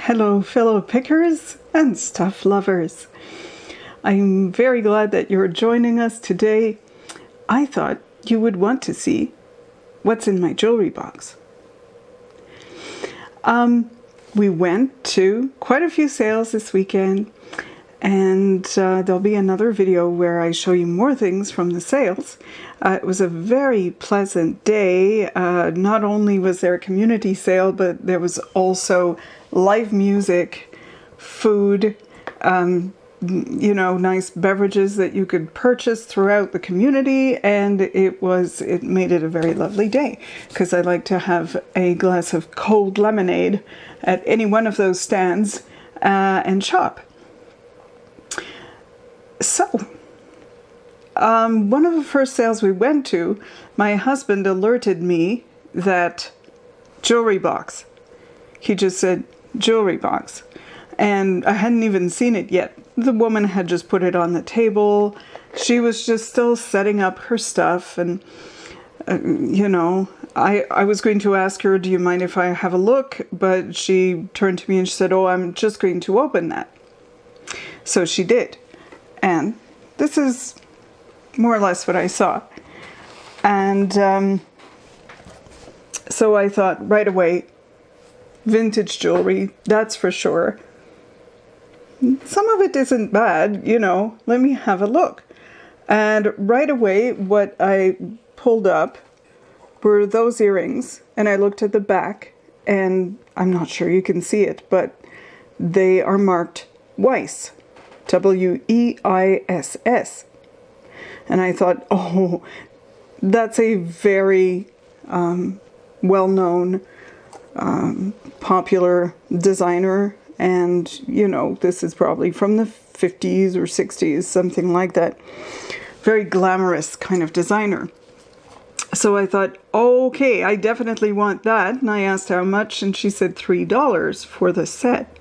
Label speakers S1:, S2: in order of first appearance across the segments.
S1: Hello, fellow pickers and stuff lovers. I'm very glad that you're joining us today. I thought you would want to see what's in my jewelry box. We went to quite a few sales this weekend, and there'll be another video where I show you more things from the sales. It was a very pleasant day. Not only was there a community sale, but there was also live music, food, nice beverages that you could purchase throughout the community, and it made it a very lovely day because I like to have a glass of cold lemonade at any one of those stands and shop. So, one of the first sales we went to, my husband alerted me that jewelry box. He just said, jewelry box. And I hadn't even seen it yet. The woman had just put it on the table. She was just still setting up her stuff. And, I was going to ask her, do you mind if I have a look? But she turned to me and she said, oh, I'm just going to open that. So she did. And this is more or less what I saw. And so I thought right away, vintage jewelry, that's for sure. Some of it isn't bad, let me have a look. And right away, what I pulled up were those earrings, and I looked at the back, and I'm not sure you can see it, but they are marked Weiss, W-E-I-S-S. And I thought, oh, that's a very well-known, popular designer, and this is probably from the 50s or 60s, something like that. Very glamorous kind of designer. So I thought, okay, I definitely want that. And I asked how much, and she said $3 for the set.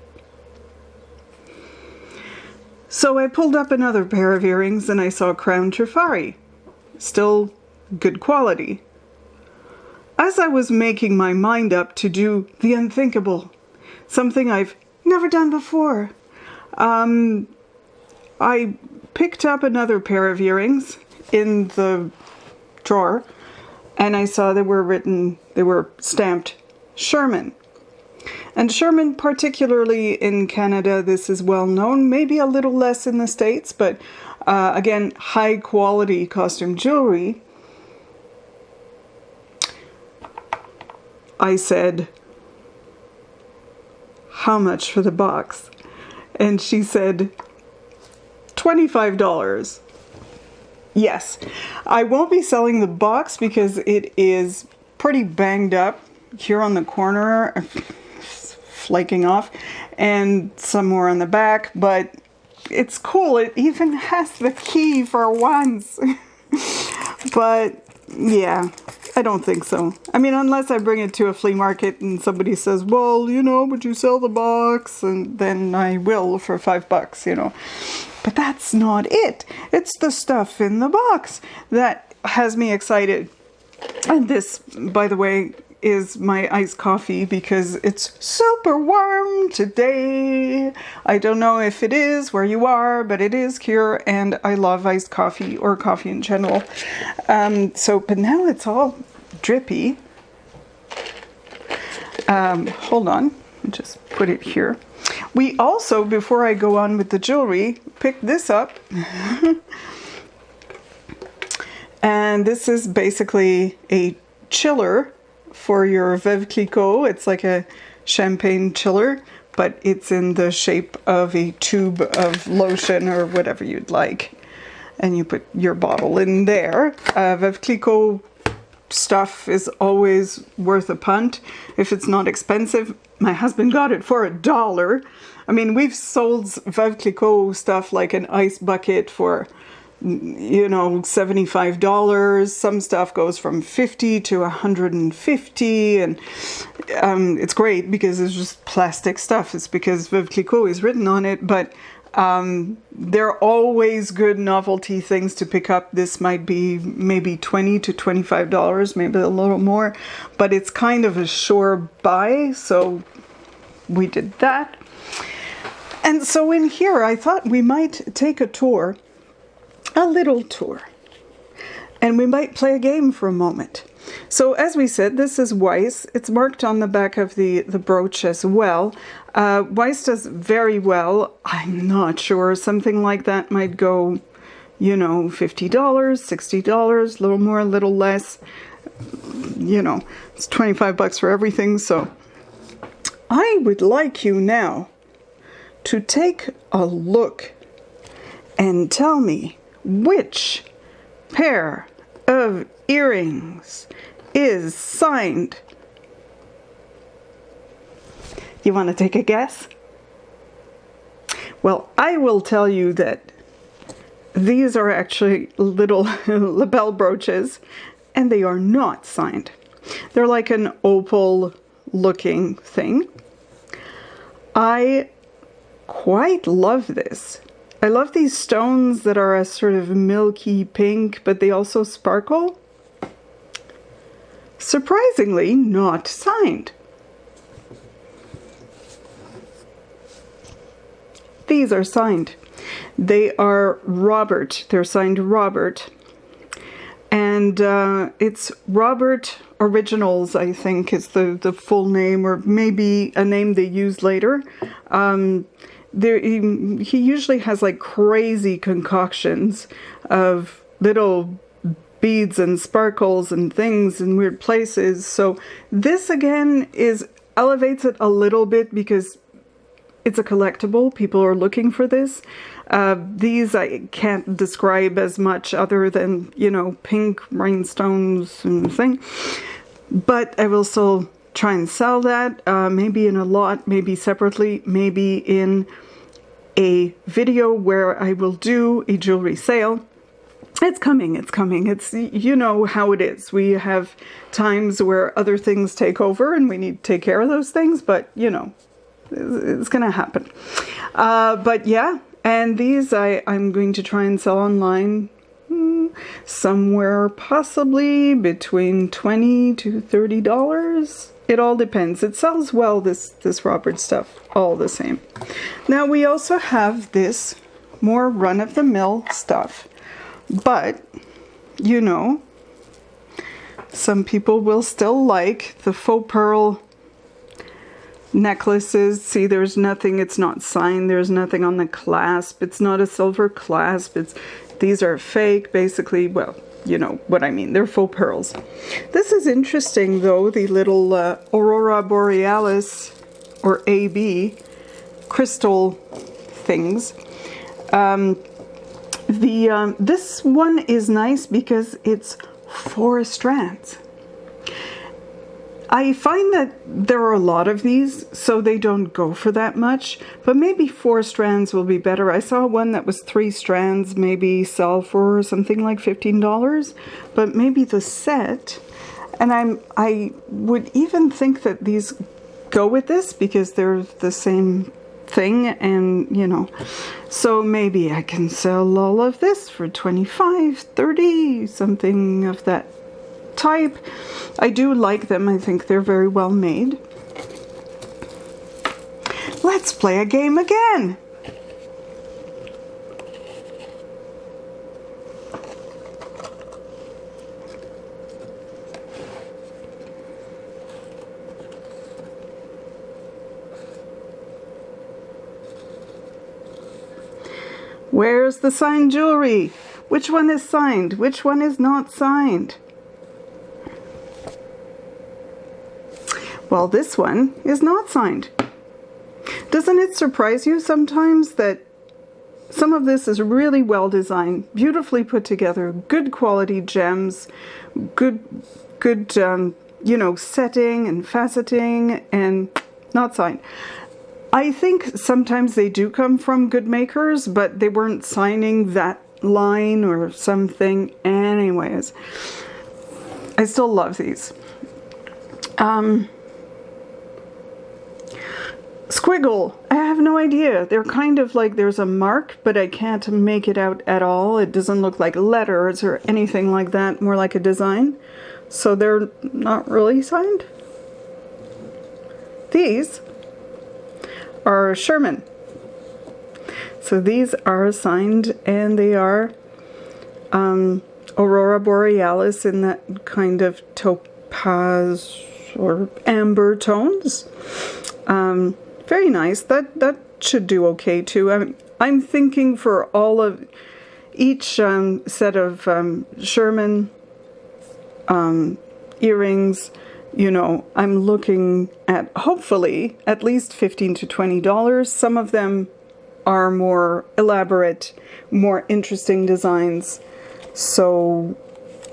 S1: So I pulled up another pair of earrings and I saw Crown Trifari. Still good quality. As I was making my mind up to do the unthinkable, something I've never done before, I picked up another pair of earrings in the drawer, and I saw they were stamped Sherman. And Sherman, particularly in Canada, this is well known, maybe a little less in the States, but again, high quality costume jewelry. I said, how much for the box? And she said, $25. Yes, I won't be selling the box because it is pretty banged up here on the corner, flaking off, and some more on the back, but it's cool. It even has the key for once. But yeah, I don't think so. I mean, unless I bring it to a flea market and somebody says, well, would you sell the box? And then I will for $5, But that's not it. It's the stuff in the box that has me excited. And this, by the way, is my iced coffee because it's super warm today. I don't know if it is where you are, but it is here, and I love iced coffee or coffee in general. But now it's all drippy. Hold on, I'll just put it here. We also, before I go on with the jewelry, picked this up. And this is basically a chiller for your Veuve Clicquot. It's like a champagne chiller, but it's in the shape of a tube of lotion or whatever you'd like. And you put your bottle in there. Veuve Clicquot stuff is always worth a punt if it's not expensive. My husband got it for $1. I mean, we've sold Veuve Clicquot stuff like an ice bucket for $75. Some stuff goes from $50 to $150, and it's great because it's just plastic stuff. It's because Veuve Clicquot is written on it, but there are always good novelty things to pick up. This might be maybe $20 to $25, maybe a little more, but it's kind of a sure buy, so we did that. And so in here, I thought we might take a tour, a little tour, and we might play a game for a moment. So as we said, this is Weiss. It's marked on the back of the brooch as well. Weiss does very well. I'm not sure. Something like that might go, you know, $50, $60, a little more, a little less. You know, it's 25 bucks for everything. So I would like you now to take a look and tell me which pair of earrings is signed. You want to take a guess? Well, I will tell you that these are actually little lapel brooches, and they are not signed. They're like an opal looking thing. I quite love this. I love these stones that are a sort of milky pink, but they also sparkle. Surprisingly, not signed. These are signed. They are Robert. They're signed Robert. And it's Robert Originals, I think, is the full name, or maybe a name they use later. He usually has like crazy concoctions of little beads and sparkles and things in weird places. So this again elevates it a little bit because it's a collectible. People are looking for this. These I can't describe as much other than, you know, pink rhinestones and thing. But I will still try and sell that, maybe in a lot, maybe separately, maybe in a video where I will do a jewelry sale. It's coming, it's coming. It's, you know how it is. We have times where other things take over and we need to take care of those things, but you know, it's gonna happen. But yeah, and these I'm going to try and sell online somewhere possibly between $20 to $30. It all depends. It sells well, this Robert stuff, all the same. Now we also have this more run-of-the-mill stuff, but you know, some people will still like the faux pearl necklaces. See, there's nothing, it's not signed, there's nothing on the clasp, it's not a silver clasp, these are fake, basically. Well, you know what I mean, they're faux pearls. This is interesting though, the little Aurora Borealis, or AB, crystal things. This one is nice because it's 4 strands. I find that there are a lot of these, so they don't go for that much, but maybe 4 strands will be better. I saw one that was 3 strands, maybe sell for something like $15, but maybe the set, and I would even think that these go with this because they're the same thing, and you know, so maybe I can sell all of this for 25, 30, something of that type. I do like them. I think they're very well made. Let's play a game again. Where's the signed jewelry? Which one is signed? Which one is not signed? Well, this one is not signed. Doesn't it surprise you sometimes that some of this is really well designed, beautifully put together, good quality gems, good you know, setting and faceting, and not signed. I think sometimes they do come from good makers, but they weren't signing that line or something. Anyways, I still love these. Squiggle, I have no idea. They're kind of like there's a mark, but I can't make it out at all. It doesn't look like letters or anything like that, more like a design. So they're not really signed. These are Sherman. So these are signed, and they are Aurora Borealis in that kind of topaz or amber tones. Very nice. That should do okay too. I'm thinking for all of each set of Sherman earrings, you know, I'm looking at hopefully at least $15 to $20. Some of them are more elaborate, more interesting designs, so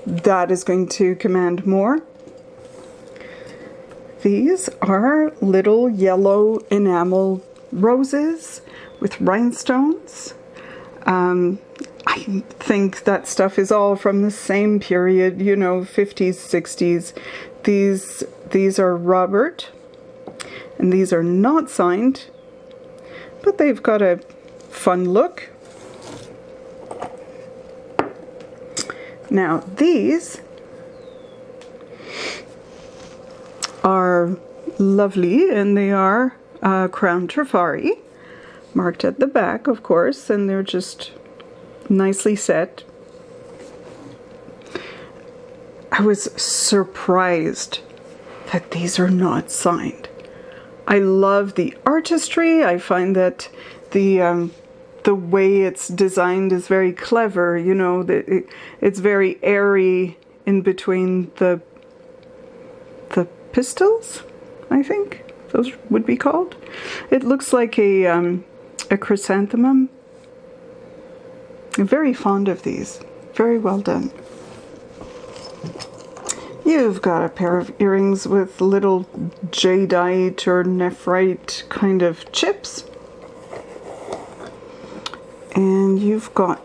S1: that is going to command more. These are little yellow enamel roses with rhinestones. I think that stuff is all from the same period, you know, 50s, 60s. These are Robert, and these are not signed, but they've got a fun look. Now these are lovely, and they are Crown Trifari, marked at the back, of course, and they're just nicely set. I was surprised that these are not signed. I love the artistry. I find that the way it's designed is very clever. You know, it's very airy in between the pistils, I think those would be called. It looks like a chrysanthemum. I'm very fond of these. Very well done. You've got a pair of earrings with little jadeite or nephrite kind of chips. And you've got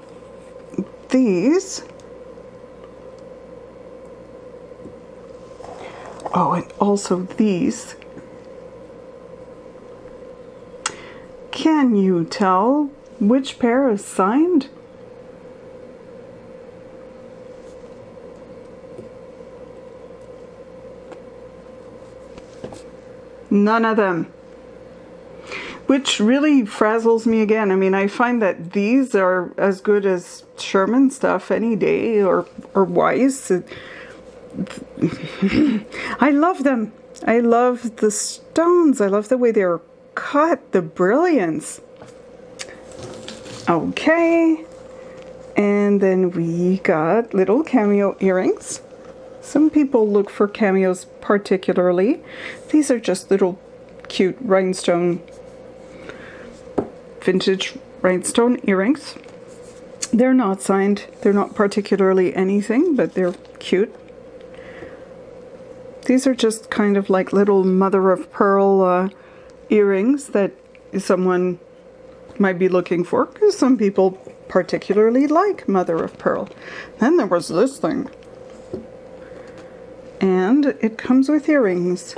S1: these. Oh, and also these. Can you tell which pair is signed? None of them. Which really frazzles me again. I mean, I find that these are as good as Sherman stuff any day, or Weiss. I love them. I love the stones. I love the way they're cut, the brilliance. Okay. And then we got little cameo earrings. Some people look for cameos particularly. These are just little cute rhinestone, vintage rhinestone earrings. They're not signed. They're not particularly anything, but they're cute. These are just kind of like little mother of pearl earrings that someone might be looking for, because some people particularly like mother of pearl. Then there was this thing. And it comes with earrings.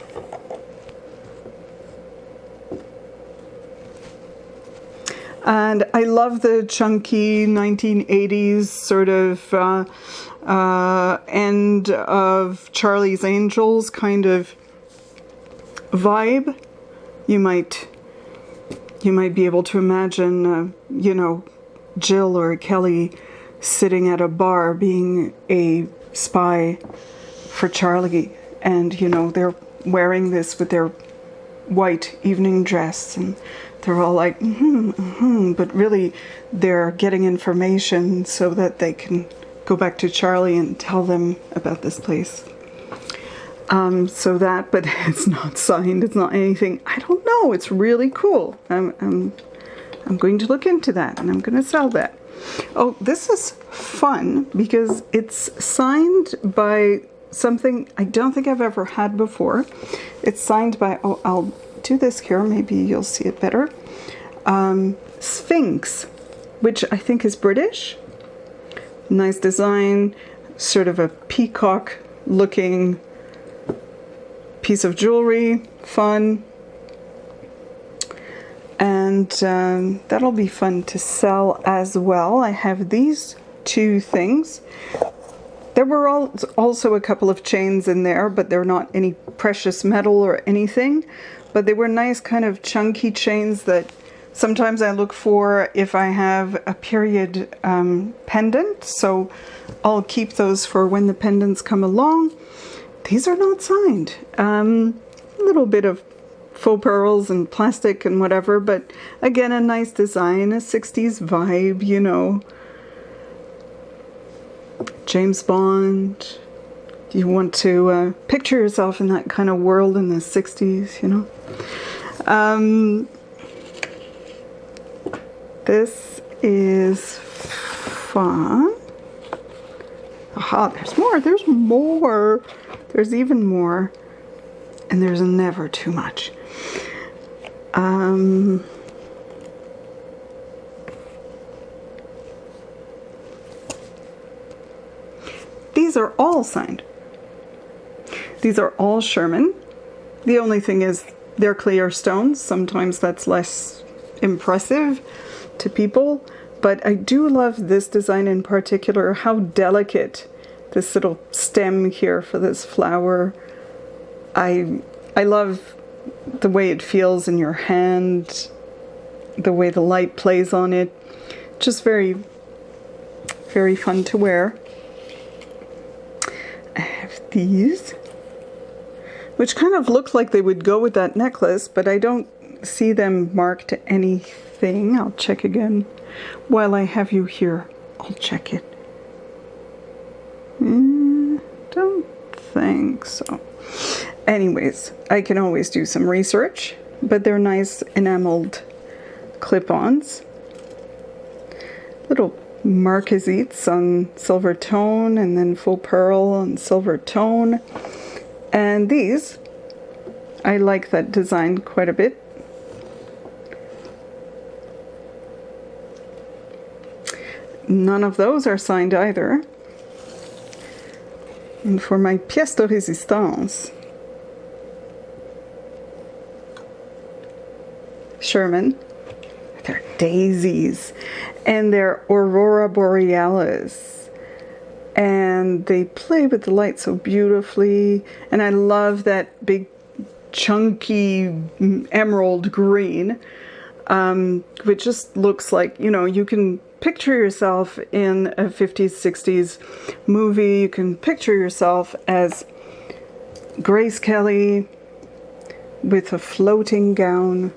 S1: And I love the chunky 1980s sort of end of Charlie's Angels kind of vibe. You might be able to imagine, you know, Jill or Kelly sitting at a bar being a spy for Charlie, and you know, they're wearing this with their white evening dress, and they're all like, but really they're getting information so that they can go back to Charlie and tell them about this place. So that, but it's not signed, it's not anything. I don't know, it's really cool. I'm going to look into that, and I'm going to sell that. Oh, this is fun because it's signed by something I don't think I've ever had before. It's signed by, oh, I'll do this here, maybe you'll see it better. Sphinx, which I think is British. Nice design, sort of a peacock looking piece of jewelry, fun. And that'll be fun to sell as well. I have these two things. There were also a couple of chains in there, but they're not any precious metal or anything. but they were nice kind of chunky chains that sometimes I look for if I have a period pendant. So I'll keep those for when the pendants come along. These are not signed. A little bit of faux pearls and plastic and whatever, but again, a nice design, a 60s vibe, you know. James Bond. You want to picture yourself in that kind of world in the 60s, you know. This is fun. Aha, there's more. There's more. There's even more. And there's never too much. These are all signed. These are all Sherman. The only thing is they're clear stones. Sometimes that's less impressive to people. But I do love this design in particular, how delicate this little stem here for this flower. I love the way it feels in your hand, the way the light plays on it. Just very, very fun to wear. I have these, which kind of look like they would go with that necklace, but I don't see them marked anything. I'll check again. While I have you here, I'll check it. Don't think so. Anyways, I can always do some research, but they're nice enameled clip-ons. Little marquisites on silver tone, and then faux pearl on silver tone. And these, I like that design quite a bit. None of those are signed either. And for my pièce de résistance, Sherman, they're daisies, and they're Aurora Borealis, and they play with the light so beautifully. And I love that big chunky emerald green, which just looks like, you know, you can picture yourself in a 50s, 60s movie. You can picture yourself as Grace Kelly with a floating gown,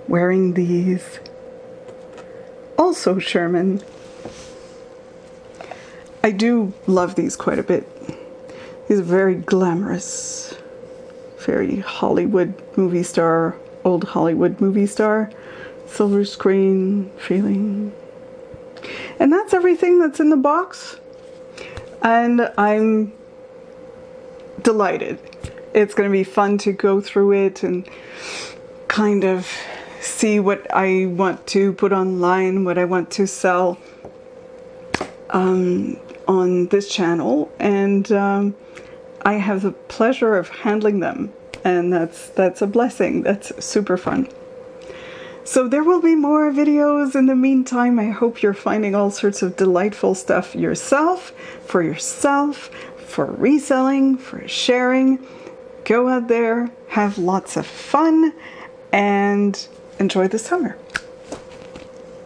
S1: wearing these. Also Sherman. I do love these quite a bit. These are very glamorous, very Hollywood movie star, old Hollywood movie star. Silver screen feeling. And that's everything that's in the box. And I'm delighted. It's going to be fun to go through it and kind of see what I want to put online, what I want to sell on this channel. And I have the pleasure of handling them. And that's a blessing. That's super fun. So there will be more videos in the meantime. I hope you're finding all sorts of delightful stuff yourself, for reselling, for sharing. Go out there, have lots of fun, and enjoy the summer.